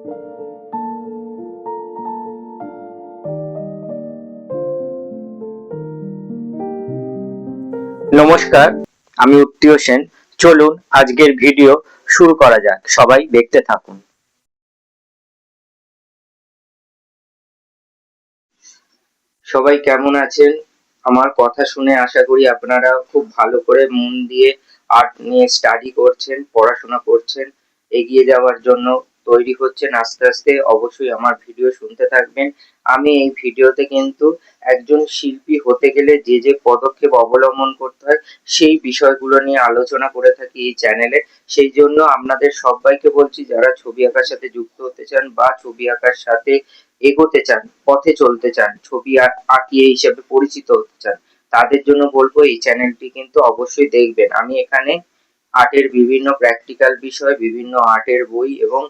নমস্কার, আমি উত্তীয় সেন। চলুন আজকের ভিডিও শুরু করা যাক। সবাই দেখতে থাকুন। সবাই কেমন আছেন? আমার কথা শুনে আশা করি আপনারা খুব ভালো করে মন দিয়ে আর্ট নিয়ে স্টাডি করছেন, পড়াশোনা করছেন, এগিয়ে যাওয়ার জন্য তৈরি হচ্ছেন আস্তে আস্তে। অবশ্যই আমার ভিডিও শুনতে থাকবেন। আমি এই ভিডিওতে কিন্তু একজন শিল্পী হতে গেলে যে যে পদক্ষেপ অবলম্বন করতে হয় সেই বিষয়গুলো নিয়ে আলোচনা করে থাকি এই চ্যানেলে। সেই জন্য আপনাদের সবাইকে বলছি, যারা ছবি আঁকার সাথে যুক্ত হতে চান বা ছবি আঁকার সাথে এগোতে চান, পথে চলতে চান, ছবি আঁকিয়ে হিসেবে পরিচিত হতে চান, তাদের জন্য বলবো এই চ্যানেলটি কিন্তু অবশ্যই দেখবেন। আমি এখানে আর্টের বিভিন্ন প্র্যাকটিক্যাল বিষয়, বিভিন্ন আর্টের বই এবং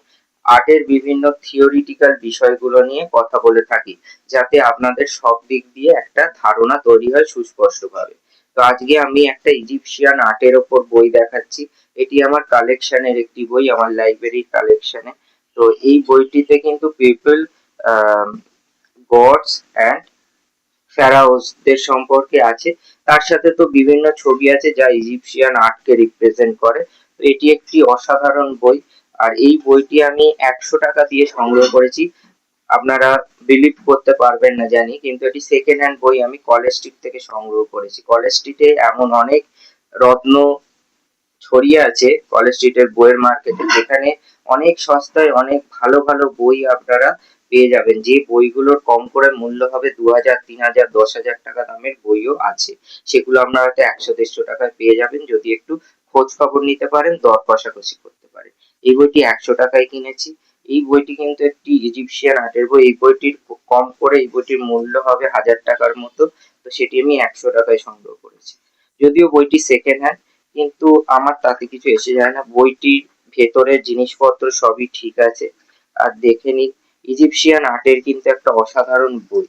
আর্টের বিভিন্ন থিওরিটিক্যাল বিষয়গুলো নিয়ে কথা বলে থাকি, যাতে আপনাদের সব দিক দিয়ে একটা ধারণা তৈরি হয় সুস্পষ্টভাবে। তো আজকে আমি একটা ইজিপশিয়ান আর্টের ওপর বই দেখাচ্ছি। এটি আমার কালেকশনের একটি বই, আমার লাইব্রেরির কালেকশনে। তো এই বইটিতে কিন্তু পিপল, গডস অ্যান্ড ফ্যারাওসদের সম্পর্কে আছে। তার সাথে তো বিভিন্ন ছবি আছে যা ইজিপশিয়ান আর্টকে রিপ্রেজেন্ট করে। তো এটি একটি অসাধারণ বই। আর এই বইটি আমি 100 টাকা দিয়ে সংগ্রহ করেছি। আপনারা বিলিভ করতে পারবেন না জানি, কিন্তু এটি সেকেন্ড হ্যান্ড বই। আমি কলেজ স্ট্রিট থেকে সংগ্রহ করেছি। কলেজ স্ট্রিটে এমন অনেক রত্ন ছড়িয়ে আছে, কলেজ স্ট্রিটের বইয়ের মার্কেটে, যেখানে অনেক সস্তায় অনেক ভালো ভালো বই আপনারা পেয়ে যাবেন। যে বইগুলোর কম করে মূল্য হবে 2000, 3000, 10,000 টাকা দামের বইও আছে। সেগুলো আপনারা হয়তো 100-150 টাকায় পেয়ে যাবেন যদি একটু খোঁজ খবর নিতে পারেন, দর কষাকষি করতে পারেন। এই বইটি 100 টাকায় কিনেছি। এই বইটি কিন্তু একটি ইজিপশিয়ান আর্টের বই। এই বইটির কম করে এই বইটির মূল্য হবে 1000 টাকার মতো। তো সেটি আমি 100 টাকায় সংগ্রহ করেছি। যদিও বইটি সেকেন্ড হ্যান্ড, কিন্তু আমার তাতে কিছু এসে যায় না। বইটির ভেতরের জিনিসপত্র সবই ঠিক আছে। আর দেখে নিন, ইজিপশিয়ান আর্টের কিন্তু একটা অসাধারণ বই।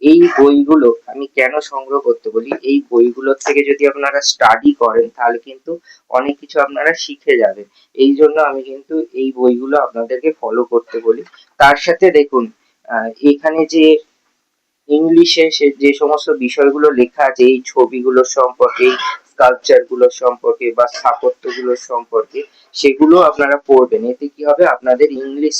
এই বইগুলো আমি কেন সংগ্রহ করতে বলি, এই বইগুলোর থেকে যদি আপনারা স্টাডি করেন তাহলে কিন্তু অনেক কিছু আপনারা শিখে যাবেন। এই জন্য আমি কিন্তু এই বইগুলো আপনাদেরকে ফলো করতে বলি। তার সাথে দেখুন, এখানে যে ইংলিশে যে সমস্ত বিষয়গুলো লেখা আছে এই ছবিগুলোর সম্পর্কে, স্কাল্পচার গুলোর সম্পর্কে বা স্থাপত্য গুলোর সম্পর্কে, সেগুলো আপনারা পড়বেন। এতে কি হবে, আপনাদের ইংলিশ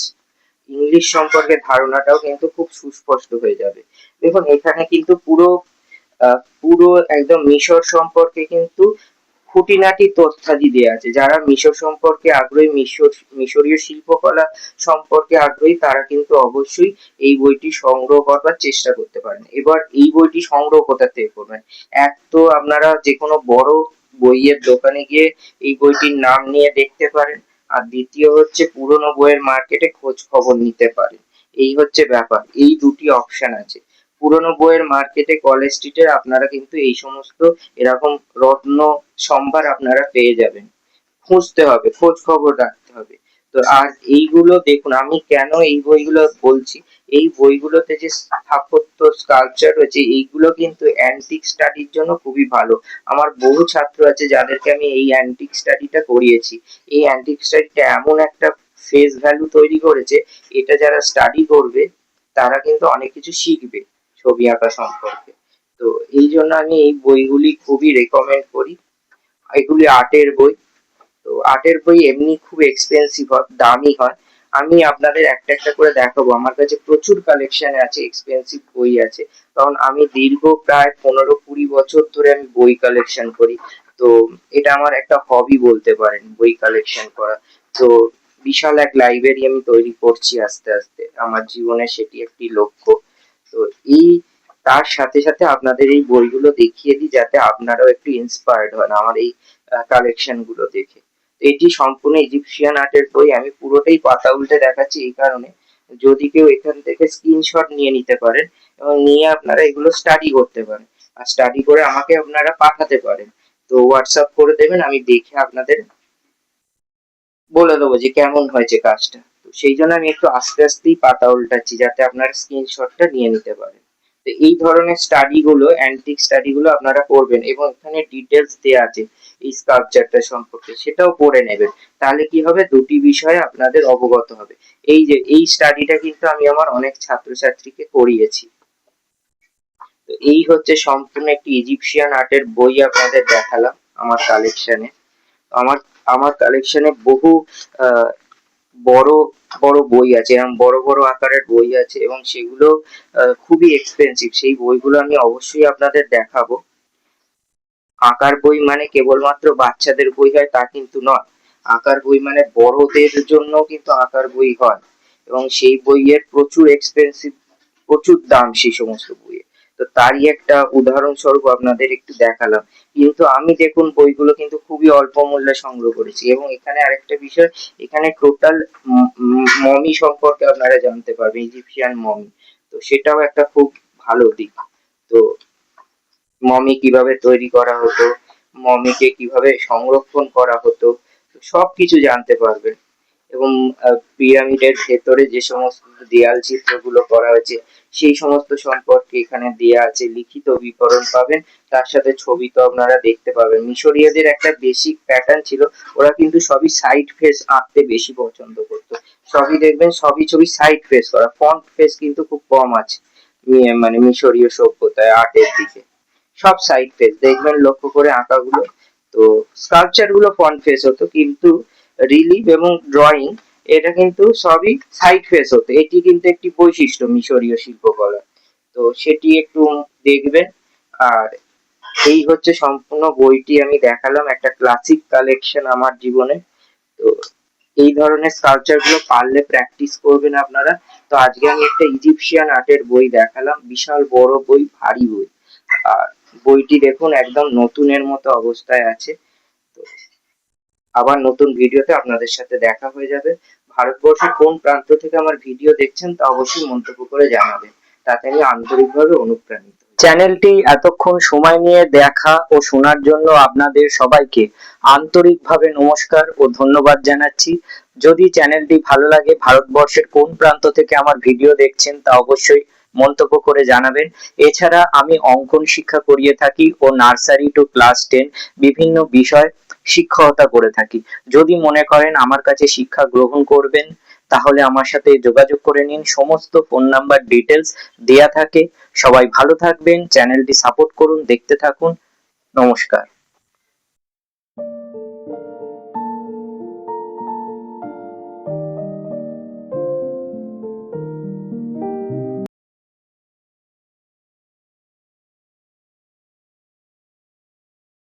সম্পর্কে ধারণাটাও কিন্তু খুব সুস্পষ্ট হয়ে যাবে। দেখুন এখানে কিন্তু পুরো একদম মিশর সম্পর্কে কিন্তু খুঁটিনাটি তথ্যাদি দেওয়া আছে। যারা মিশর সম্পর্কে আগ্রহী, মিশরীয় শিল্পকলা সম্পর্কে আগ্রহী, তারা কিন্তু অবশ্যই এই বইটি সংগ্রহ করবার চেষ্টা করতে পারেন। এবার এই বইটি সংগ্রহ কোথা থেকে করবেন? এক তো আপনারা যে কোনো বড় বইয়ের দোকানে গিয়ে এই বইটির নাম নিয়ে দেখতে পারেন। আর দ্বিতীয় হচ্ছে পুরোনো বইয়ের মার্কেটে খোঁজ খবর নিতে পারেন। এই হচ্ছে ব্যাপার। এই দুটি অপশন আছে। পুরোনো বইয়ের মার্কেটে, কলেজ স্ট্রিটে আপনারা কিন্তু এই সমস্ত এরকম রত্ন সম্ভার আপনারা পেয়ে যাবেন। খুঁজতে হবে, খোঁজ খবর রাখতে হবে। তো আর এইগুলো দেখুন, আমি কেন এই বইগুলো বলছি, এই বইগুলোতে যে স্থাপত্য, স্কাল্পচার রয়েছে, এইগুলো কিন্তু অ্যান্টিক স্টাডির জন্য খুবই ভালো। আমার বহু ছাত্র আছে যাদেরকে আমি এই অ্যান্টিক স্টাডিটা করিয়েছি। এই অ্যান্টিক স্টাডিটা এমন একটা ফেস ভ্যালু তৈরি করেছে, এটা যারা স্টাডি করবে তারা কিন্তু অনেক কিছু শিখবে ছবি আঁকা সম্পর্কে। তো এই জন্য আমি এই বইগুলি খুবই রেকমেন্ড করি। এগুলি আর্টের বই। তো আর্টের বই এমনি খুব এক্সপেন্সিভ হয়, দামি হয়। আমি আপনাদের একটা একটা করে দেখাবো। আমার কাছে প্রচুর কালেকশন আছে, এক্সপেন্সিভ বই আছে। কারণ আমি দীর্ঘ প্রায় 15-20 বছর ধরে আমি বই কালেকশন করি। তো এটা আমার একটা হবি বলতে পারেন, বই কালেকশন করা। তো বিশাল এক লাইব্রেরি আমি তৈরি করছি আস্তে আস্তে। আমার জীবনে সেটি একটি লক্ষ্য। তো এই তার সাথে সাথে আপনাদের এই বইগুলো দেখিয়ে দিই, যাতে আপনারাও একটু ইন্সপায়ার্ড হন আমার এই কালেকশন গুলো দেখে। এটি সম্পূর্ণ ইজিপশিয়ান আর্টের বই। আমি পুরোটাই পাতা উল্টে দেখাচ্ছি এই কারণে, যদি কেউ এখান থেকে স্ক্রিনশট নিয়ে নিতে পারেন এবং নিয়ে আপনারা এগুলো স্টাডি করতে পারেন। আর স্টাডি করে আমাকে আপনারা পাঠাতে পারেন। তো হোয়াটসঅ্যাপ করে দেবেন, আমি দেখে আপনাদের বলে দেবো যে কেমন হয়েছে কাজটা। তো সেই জন্য আমি একটু আস্তে আস্তেই পাতা উল্টাচ্ছি, যাতে আপনারা স্ক্রিনশটটা নিয়ে নিতে পারেন। তো এই ধরনের স্টাডি গুলো, অ্যান্টিক স্টাডি গুলো আপনারা করবেন এবং এখানে ডিটেলস দেওয়া আছে এই স্কাল্পচারটা সম্পর্কে, সেটাও পড়ে নেবেন। তাহলে কি হবে, দুটি বিষয়ে আপনাদের অবগত হবে। এই যে এই স্টাডিটা কিন্তু আমি আমার অনেক ছাত্রছাত্রীকে করিয়েছি। তো এই হচ্ছে সম্পূর্ণ একটি ইজিপশিয়ান আর্টের বই আপনাদের দেখালাম আমার কালেকশনে। আমার আমার কালেকশনে বহু আহ, বড় বড় বই আছে, এরকম বড় বড় আকারের বই আছে, এবং সেগুলো খুবই এক্সপেন্সিভ। সেই বইগুলো আমি অবশ্যই আপনাদের দেখাবো। আঁকার বই মানে কেবলমাত্র বাচ্চাদের বই হয় তা কিন্তু নয়। আঁকার বই মানে বড়দের জন্য কিন্তু আঁকার বই হয়, এবং সেই বইয়ের প্রচুর এক্সপেন্সিভ, প্রচুর দাম সেই সমস্ত বইয়ের। তো তারই একটা উদাহরণস্বরূপ আপনাদের একটু দেখালাম। কিন্তু আমি দেখুন বইগুলো কিন্তু খুবই অল্প মূল্যে সংগ্রহ করেছি। এবং এখানে আরেকটা বিষয়, এখানে টোটাল মমি সম্পর্কে আপনারা জানতে পারবেন, ইজিপশিয়ান মমি। তো সেটাও একটা খুব ভালো দিক। তো মমি কিভাবে তৈরি করা হতো, মমিকে কিভাবে সংরক্ষণ করা হতো, সবকিছু জানতে পারবেন। এবং পিরামিডের ভেতরে যে সমস্ত দেয়াল চিত্রগুলো করা হয়েছে সেই সমস্ত সম্পর্কে এখানে দেয়া আছে, লিখিত বিবরণ পাবেন। তার সাথে ছবি তো আপনারা দেখতে পাবেন। মিশরীয়দের একটা বেসিক প্যাটার্ন ছিল, ওরা কিন্তু সবই সাইড ফেস আঁকতে বেশি পছন্দ করতো। সবই দেখবেন, সবই ছবি সাইড ফেস করা, ফ্রন্ট ফেস কিন্তু খুব কম আছে মানে মিশরীয় সভ্যতায় আর্টের দিকে। সব সাইড ফেস দেখবেন লক্ষ্য করে আঁকাগুলো। তো স্কাল্পচার গুলো ফ্রন্ট ফেস হতো, কিন্তু রিলিফ এবং ড্রয়িং এটা কিন্তু সবই সাইড ফেস হতো। এটি কিন্তু একটি বৈশিষ্ট্য মিশরীয় শিল্পকলা। তো সেটি একটু দেখবেন। আর এই হচ্ছে সম্পূর্ণ বইটি আমি দেখালাম, একটা ক্লাসিক কালেকশন আমার জীবনে। তো এই ধরনের স্কাল্পচার গুলো পারলে প্র্যাকটিস করবেন আপনারা। তো আজকে আমি একটা ইজিপশিয়ান আর্টের বই দেখালাম, বিশাল বড় বই, ভারী বই। আর বইটি দেখুন একদম নতুনের মতো অবস্থায় আছে। তো আবার নতুন ভিডিওতে আপনাদের সাথে দেখা হয়ে যাবে। ভারতবর্ষের কোন প্রান্ত থেকে আমার ভিডিও দেখছেন তা অবশ্যই মন্তব্য করে জানাবেন, তাতে আমি আন্তরিকভাবে অনুপ্রাণিত। চ্যানেলটি এতক্ষণ সময় নিয়ে দেখা ও শোনার জন্য আপনাদের সবাইকে আন্তরিকভাবে নমস্কার ও ধন্যবাদ জানাচ্ছি। যদি চ্যানেলটি ভালো লাগে, ভারতবর্ষের কোন প্রান্ত থেকে আমার ভিডিও দেখছেন তা অবশ্যই মন্তব্য করে জানাবেন। এছাড়া আমি অঙ্কন শিক্ষা করিয়ে থাকি ও নার্সারি টু ক্লাস 10 বিভিন্ন বিষয় শিক্ষকতা করে থাকি। যদি মনে করেন আমার কাছে শিক্ষা গ্রহণ করবেন, তাহলে আমার সাথে যোগাযোগ করে নিন। সমস্ত ফোন নাম্বার ডিটেলস দেয়া থাকে। সবাই ভালো থাকবেন, চ্যানেলটি সাপোর্ট করুন, দেখতে থাকুন। নমস্কার।